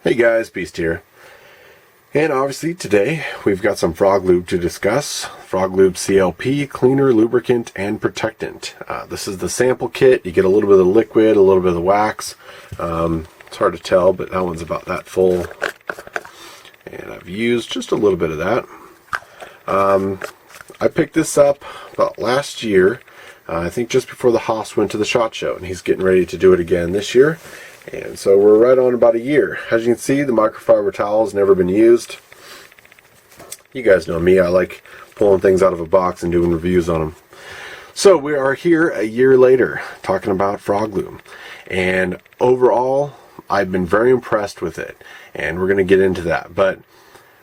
Hey guys, Beast here. And obviously today we've got some Froglube to discuss. Froglube CLP, cleaner, lubricant, and protectant. This is the sample kit. You get a little bit of the liquid, a little bit of the wax. It's hard to tell, but that one's about that full. And I've used just a little bit of that. I picked this up about last year. I think just before the Haas went to the SHOT Show, and he's getting ready to do it again this year. And so we're right on about a year. As you can see, the microfiber towel has never been used. You guys know me, I like pulling things out of a box and doing reviews on them. So we are here a year later talking about Froglube. And overall, I've been very impressed with it. And we're going to get into that. But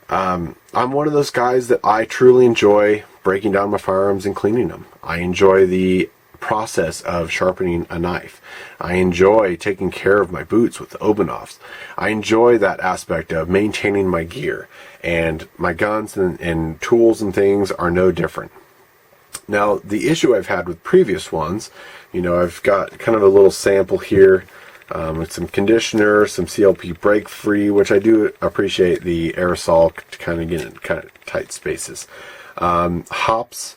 I'm one of those guys that I truly enjoy breaking down my firearms and cleaning them. I enjoy the process of sharpening a knife. I enjoy taking care of my boots with the open-offs. I enjoy that aspect of maintaining my gear, and my guns and tools and things are no different. Now, the issue I've had with previous ones, I've got kind of a little sample here with some conditioner, some CLP break free, which I do appreciate the aerosol to kind of get in kind of tight spaces. Hops.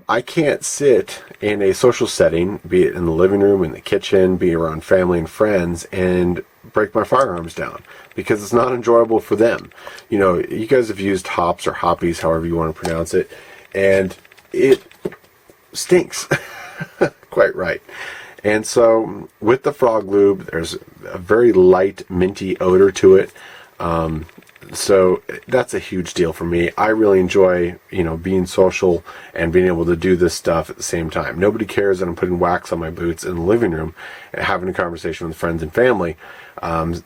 I can't sit in a social setting, be it in the living room, in the kitchen, be around family and friends, and break my firearms down because it's not enjoyable for them. You guys have used hops or hoppies, however you want to pronounce it, and it stinks. Quite right. And so with the Froglube, there's a very light minty odor to it. So that's a huge deal for me. I really enjoy, being social and being able to do this stuff at the same time. Nobody cares that I'm putting wax on my boots in the living room and having a conversation with friends and family.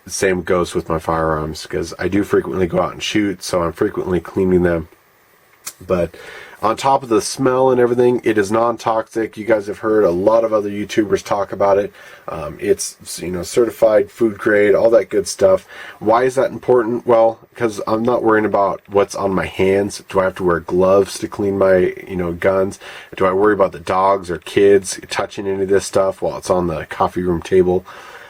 Same goes with my firearms, because I do frequently go out and shoot, so I'm frequently cleaning them. But on top of the smell and everything, it is non-toxic. You guys have heard a lot of other YouTubers talk about it. It's certified food grade, all that good stuff. Why is that important? Well, because I'm not worrying about what's on my hands. Do I have to wear gloves to clean my guns? Do I worry about the dogs or kids touching any of this stuff while it's on the coffee room table?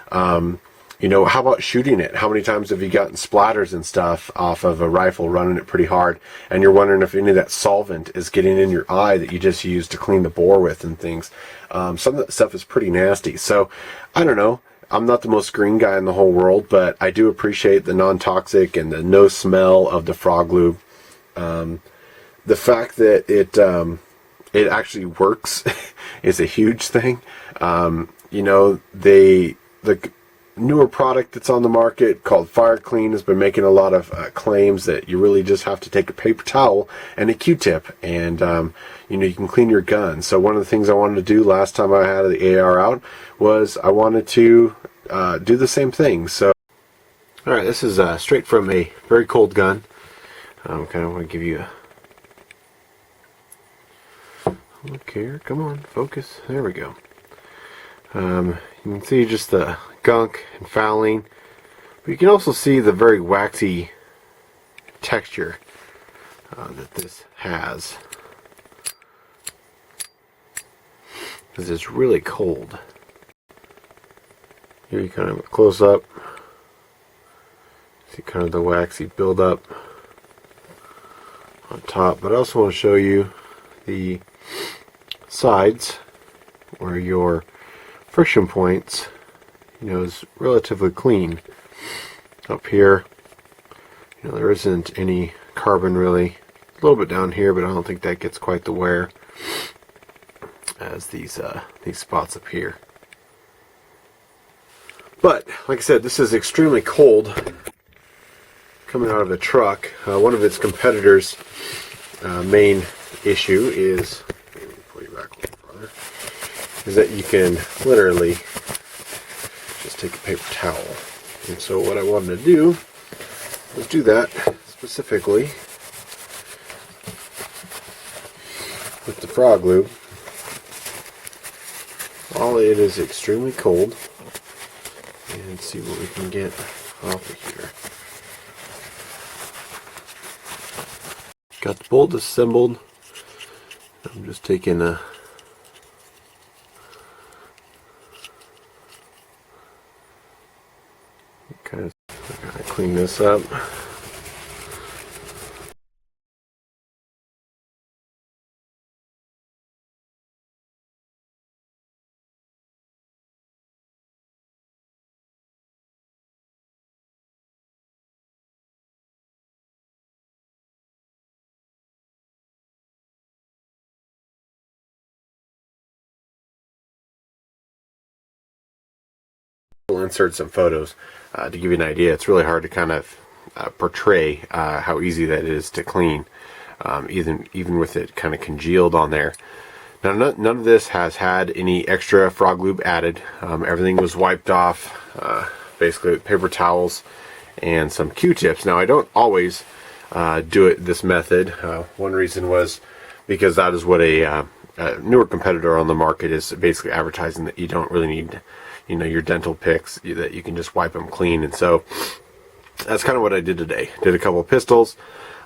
How about shooting it? How many times have you gotten splatters and stuff off of a rifle running it pretty hard, and you're wondering if any of that solvent is getting in your eye that you just used to clean the bore with and things? Some of that stuff is pretty nasty. So, I don't know. I'm not the most green guy in the whole world, but I do appreciate the non-toxic and the no smell of the Froglube. The fact that it actually works is a huge thing. The newer product that's on the market called Fire Clean has been making a lot of claims that you really just have to take a paper towel and a Q-tip and you can clean your gun. So one of the things I wanted to do last time I had the AR out was I wanted to do the same thing. So alright, this is straight from a very cold gun. Kind of want to give you a look here. Come on, focus. There we go. You can see just the gunk and fouling, but you can also see the very waxy texture that this has, because it's really cold. Here you kind of close up, see kind of the waxy buildup on top, but I also want to show you the sides where your friction points is relatively clean. Up here, there isn't any carbon really. A little bit down here, but I don't think that gets quite the wear as these spots up here. But like I said, this is extremely cold coming out of the truck. One of its competitors' main issue is, let me pull you back a little farther, is that you can literally just take a paper towel. And so what I wanted to do was do that specifically with the Froglube while it is extremely cold, and see what we can get off of here. Got the bolt assembled. I'm just taking a kind of clean this up. We'll insert some photos to give you an idea. It's really hard to kind of portray how easy that is to clean, even with it kind of congealed on there. Now, none of this has had any extra Froglube added. Everything was wiped off, basically with paper towels and some Q-tips. Now, I don't always do it this method. One reason was because that is what a newer competitor on the market is basically advertising, that you don't really need, you know, your dental picks, that you can just wipe them clean. And so that's kind of what I did today. Did a couple of pistols,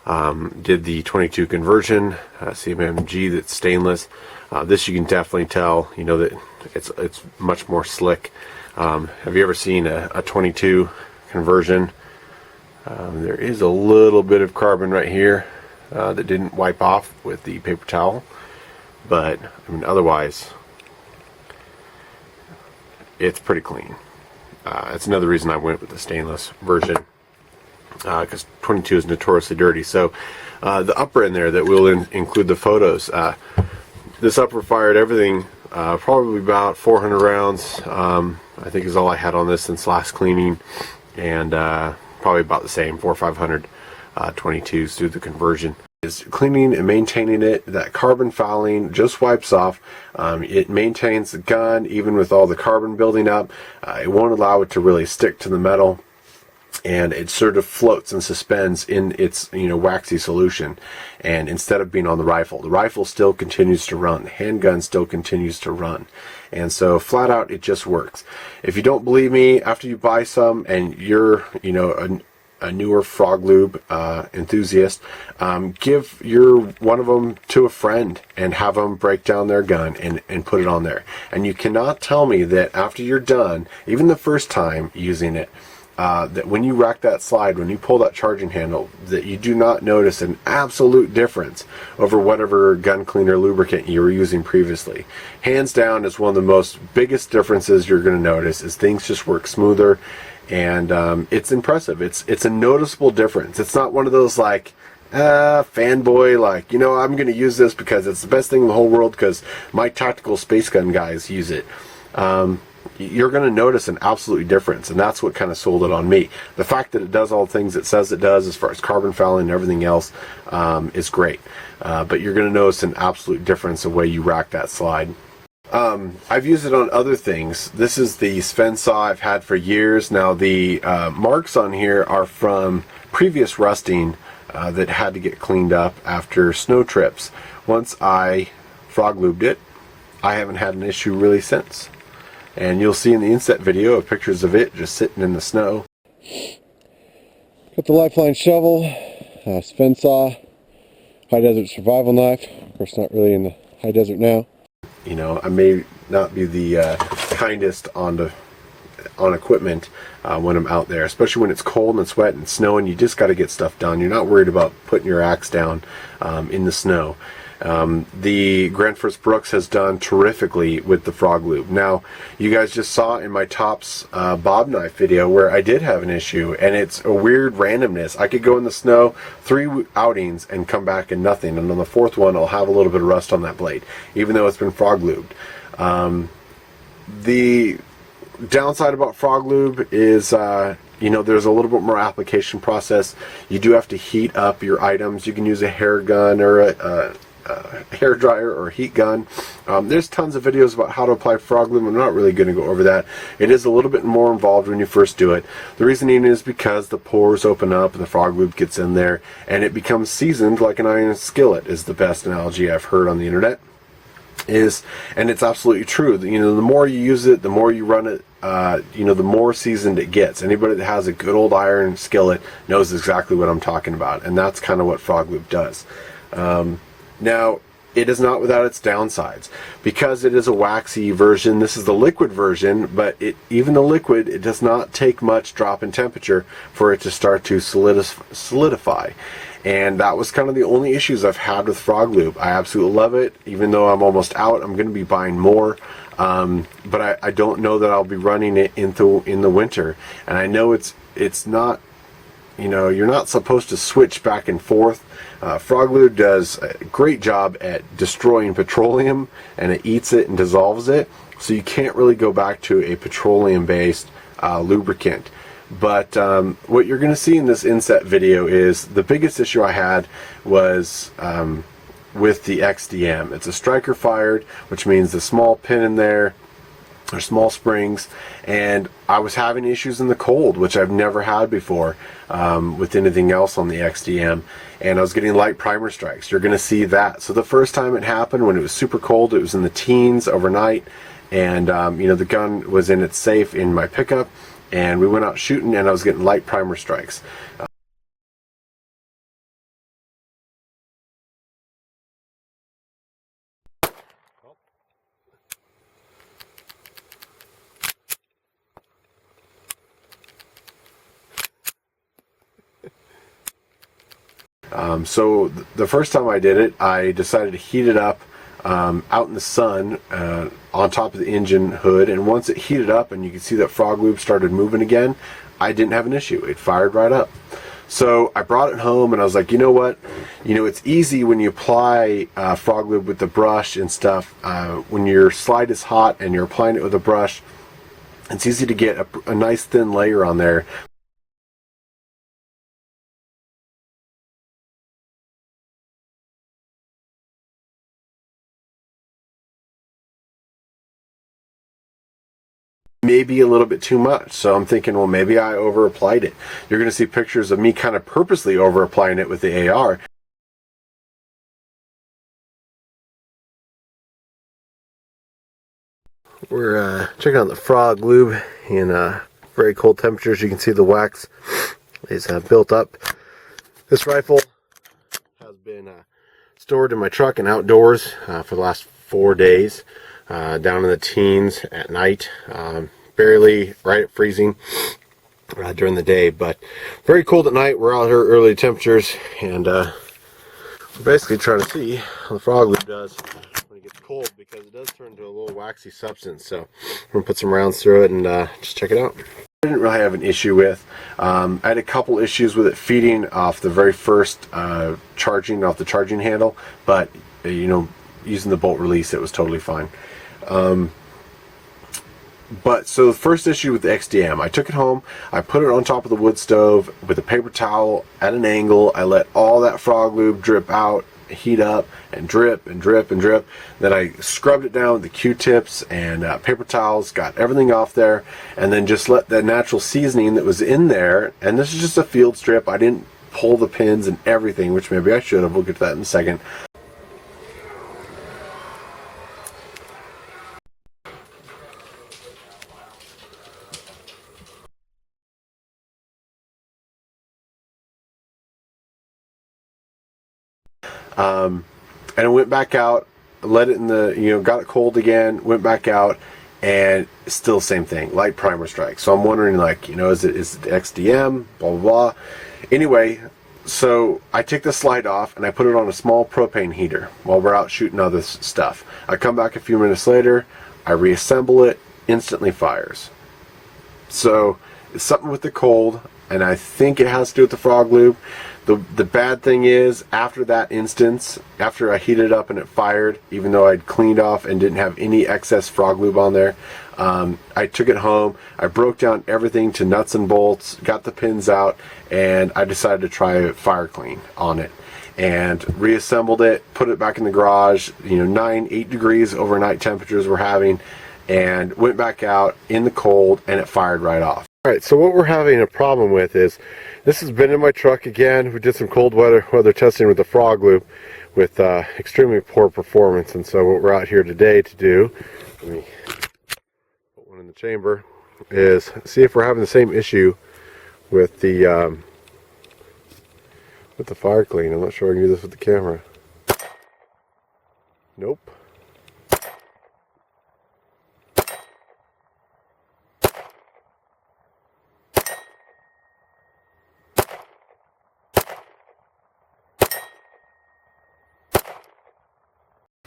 did the 22 conversion, CMMG that's stainless. This you can definitely tell, you know, that it's much more slick. Have you ever seen a 22 conversion? There is a little bit of carbon right here that didn't wipe off with the paper towel, but I mean, otherwise it's pretty clean. That's another reason I went with the stainless version, because 22 is notoriously dirty. So the upper in there that will include the photos, this upper fired everything probably about 400 rounds, I think is all I had on this since last cleaning, and probably about the same, 400 or 500 22s through the conversion. Is cleaning and maintaining it. That carbon fouling just wipes off. It maintains the gun even with all the carbon building up. It won't allow it to really stick to the metal, and it sort of floats and suspends in its, you know, waxy solution. And instead of being on the rifle still continues to run. The handgun still continues to run. And so flat out, it just works. If you don't believe me, after you buy some and you're, you know, a newer Froglube enthusiast, give one of them to a friend and have them break down their gun and put it on there. And you cannot tell me that after you're done, even the first time using it, that when you rack that slide, when you pull that charging handle, that you do not notice an absolute difference over whatever gun cleaner lubricant you were using previously. Hands down, is one of the most biggest differences you're going to notice, is things just work smoother. And it's impressive. It's a noticeable difference. It's not one of those like fanboy, like, you know, I'm going to use this because it's the best thing in the whole world because my tactical space gun guys use it. You're going to notice an absolute difference, and that's what kind of sold it on me. The fact that it does all the things it says it does as far as carbon fouling and everything else is great. But you're going to notice an absolute difference the way you rack that slide. I've used it on other things. This is the Sven saw I've had for years. Now the marks on here are from previous rusting that had to get cleaned up after snow trips. Once I Froglubed it, I haven't had an issue really since. And you'll see in the inset video of pictures of it just sitting in the snow. Got the lifeline shovel, Sven saw, high desert survival knife. Of course, not really in the high desert now. You know, I may not be the kindest on equipment when I'm out there, especially when it's cold and it's wet and it's snowing. You just got to get stuff done. You're not worried about putting your axe down in the snow. The Grandfirst Brooks has done terrifically with the Froglube. Now, you guys just saw in my Tops bob knife video where I did have an issue, and it's a weird randomness. I could go in the snow 3 outings and come back and nothing, and on the 4th one I'll have a little bit of rust on that blade, even though it's been Froglubed. The downside about Froglube is you know, there's a little bit more application process. You do have to heat up your items. You can use a hair gun or a hair dryer or heat gun. There's tons of videos about how to apply Froglube. I'm not really going to go over that. It is a little bit more involved when you first do it. The reasoning is because the pores open up and the Froglube gets in there and it becomes seasoned like an iron skillet, is the best analogy I've heard on the internet. And it's absolutely true. You know, the more you use it, the more you run it, you know, the more seasoned it gets. Anybody that has a good old iron skillet knows exactly what I'm talking about, and that's kind of what Froglube does. Now, it is not without its downsides. Because it is a waxy version, this is the liquid version, but even the liquid, it does not take much drop in temperature for it to start to solidify. And that was kind of the only issues I've had with Froglube. I absolutely love it. Even though I'm almost out, I'm going to be buying more. But I don't know that I'll be running it in the winter. And I know it's not, you know, you're not supposed to switch back and forth. Froglube does a great job at destroying petroleum, and it eats it and dissolves it. So you can't really go back to a petroleum-based lubricant. But what you're going to see in this inset video is the biggest issue I had was with the XDM. It's a striker fired, which means the small pin in there, or small springs, and I was having issues in the cold, which I've never had before with anything else on the XDM, and I was getting light primer strikes. You're going to see that. So the first time it happened, when it was super cold, it was in the teens overnight, and you know, the gun was in its safe in my pickup, and we went out shooting, and I was getting light primer strikes. So the first time I did it, I decided to heat it up out in the sun on top of the engine hood, and once it heated up and you could see that Froglube started moving again, I didn't have an issue. It fired right up. So I brought it home and I was like, you know what, you know, it's easy when you apply Froglube with the brush and stuff, when your slide is hot and you're applying it with a brush, it's easy to get a nice thin layer on there. Maybe a little bit too much. So I'm thinking, well, maybe I over applied it. You're going to see pictures of me kind of purposely over applying it with the AR. We're checking out the Froglube in very cold temperatures. You can see the wax is built up. This rifle has been stored in my truck and outdoors for the last 4 days, down in the teens at night, barely right at freezing during the day, but very cold at night. We're out here early temperatures, and we're basically trying to see how the Froglube does when it gets cold, because it does turn into a little waxy substance. So I'm going to put some rounds through it and just check it out. I didn't really have an issue with. I had a couple issues with it feeding off the very first charging off the charging handle, but you know, using the bolt release, it was totally fine. But so the first issue with the XDM, I took it home, I put it on top of the wood stove with a paper towel at an angle. I let all that Froglube drip out, heat up, and drip and drip and drip. Then I scrubbed it down with the Q-tips and paper towels, got everything off there, and then just let the natural seasoning that was in there, and this is just a field strip. I didn't pull the pins and everything, which maybe I should have. We'll get to that in a second. And I went back out, let it in the, you know, got it cold again, went back out, and still same thing, light primer strike. So I'm wondering, like, you know, is it the XDM, blah, blah, blah. Anyway, so I take the slide off and I put it on a small propane heater while we're out shooting other stuff. I come back a few minutes later, I reassemble it, instantly fires. So it's something with the cold, and I think it has to do with the Froglube. The bad thing is, after that instance, after I heated it up and it fired, even though I'd cleaned off and didn't have any excess Froglube on there, I took it home, I broke down everything to nuts and bolts, got the pins out, and I decided to try fire clean on it. And reassembled it, put it back in the garage, you know, 9-8 degrees overnight temperatures we're having, and went back out in the cold, and it fired right off. Alright, so what we're having a problem with is, this has been in my truck again. We did some cold weather testing with the Froglube with extremely poor performance, and so what we're out here today to do, let me put one in the chamber, is see if we're having the same issue with the fire clean. I'm not sure I can do this with the camera. Nope.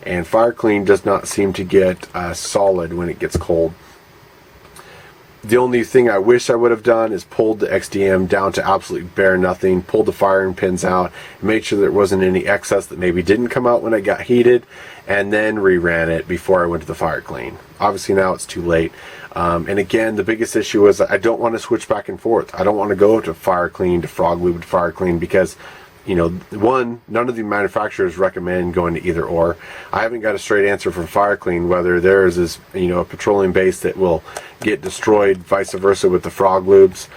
And fire clean does not seem to get solid when it gets cold. The only thing I wish I would have done is pulled the XDM down to absolutely bare nothing, pulled the firing pins out, made sure there wasn't any excess that maybe didn't come out when it got heated, and then reran it before I went to the fire clean. Obviously now it's too late. And again, the biggest issue is I don't want to switch back and forth. I don't want to go to fire clean to Froglube to fire clean because, you know, one, none of the manufacturers recommend going to either or. I haven't got a straight answer from fire clean whether theirs is, you know, a petroleum base that will get destroyed, vice versa with the Froglubes.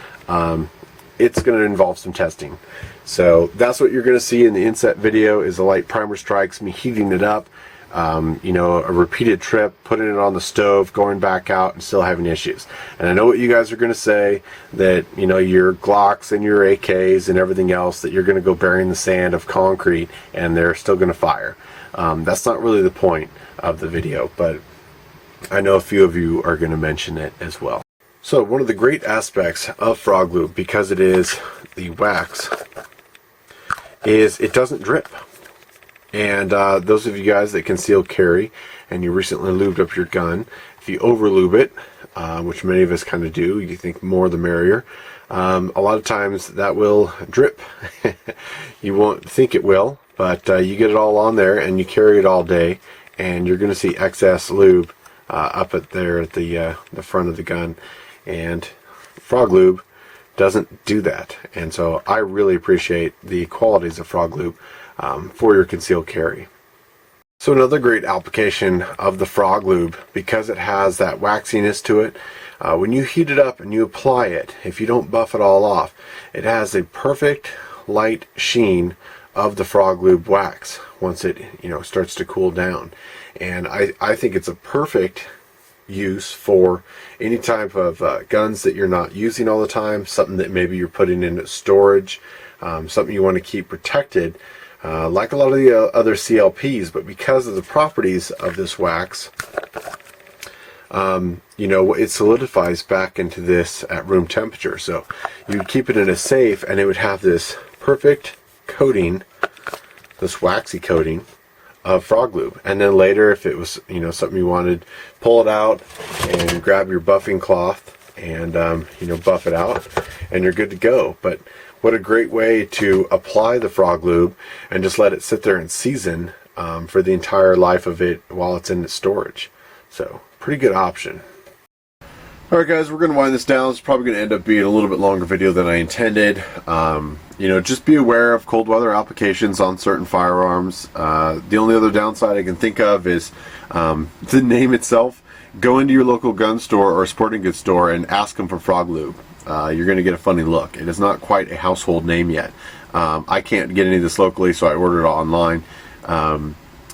It's going to involve some testing. So that's what you're going to see in the inset video is the light primer strikes, me heating it up, you know, a repeated trip, putting it on the stove, going back out and still having issues. And I know what you guys are going to say, that, you know, your Glocks and your AKs and everything else, that you're going to go bury in the sand of concrete and they're still going to fire. That's not really the point of the video, but I know a few of you are going to mention it as well. So one of the great aspects of Froglube, because it is the wax, is it doesn't drip. And those of you guys that conceal carry and you recently lubed up your gun, if you over lube it, which many of us kind of do, you think more the merrier, a lot of times that will drip. You won't think it will, but you get it all on there and you carry it all day and you're going to see excess lube up at the front of the gun. And Froglube doesn't do that. And so I really appreciate the qualities of Froglube for your concealed carry. So another great application of the Froglube, because it has that waxiness to it, when you heat it up and you apply it, if you don't buff it all off, it has a perfect light sheen of the Froglube wax once it, you know, starts to cool down. And I think it's a perfect use for any type of guns that you're not using all the time, something that maybe you're putting in storage, something you want to keep protected, like a lot of the other CLPs. But because of the properties of this wax, you know, it solidifies back into this at room temperature. So you would keep it in a safe and it would have this perfect coating, this waxy coating of Froglube. And then later, if it was, you know, something you wanted, pull it out and grab your buffing cloth and you know, buff it out and you're good to go. But what a great way to apply the Froglube and just let it sit there and season for the entire life of it while it's in its storage. So pretty good option. Alright guys, we're going to wind this down. It's probably going to end up being a little bit longer video than I intended. You know, just be aware of cold weather applications on certain firearms. The only other downside I can think of is the name itself. Go into your local gun store or sporting goods store and ask them for Froglube. You're going to get a funny look. It is not quite a household name yet. I can't get any of this locally, so I ordered it online.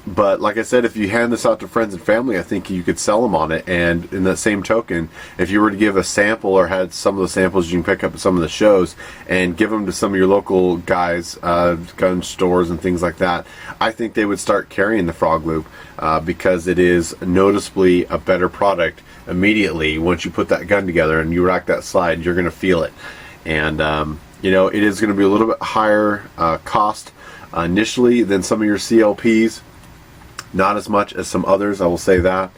But like I said, if you hand this out to friends and family, I think you could sell them on it. And in that same token, if you were to give a sample or had some of the samples you can pick up at some of the shows and give them to some of your local guys, gun stores and things like that, I think they would start carrying the Froglube because it is noticeably a better product immediately. Once you put that gun together and you rack that slide, you're going to feel it. And you know, it is going to be a little bit higher cost initially than some of your CLPs. Not as much as some others, I will say that.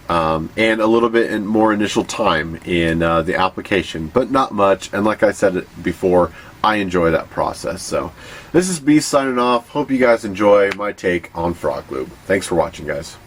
And a little bit more initial time in the application, but not much. And like I said before, I enjoy that process. So this is B signing off. Hope you guys enjoy my take on Froglube. Thanks for watching, guys.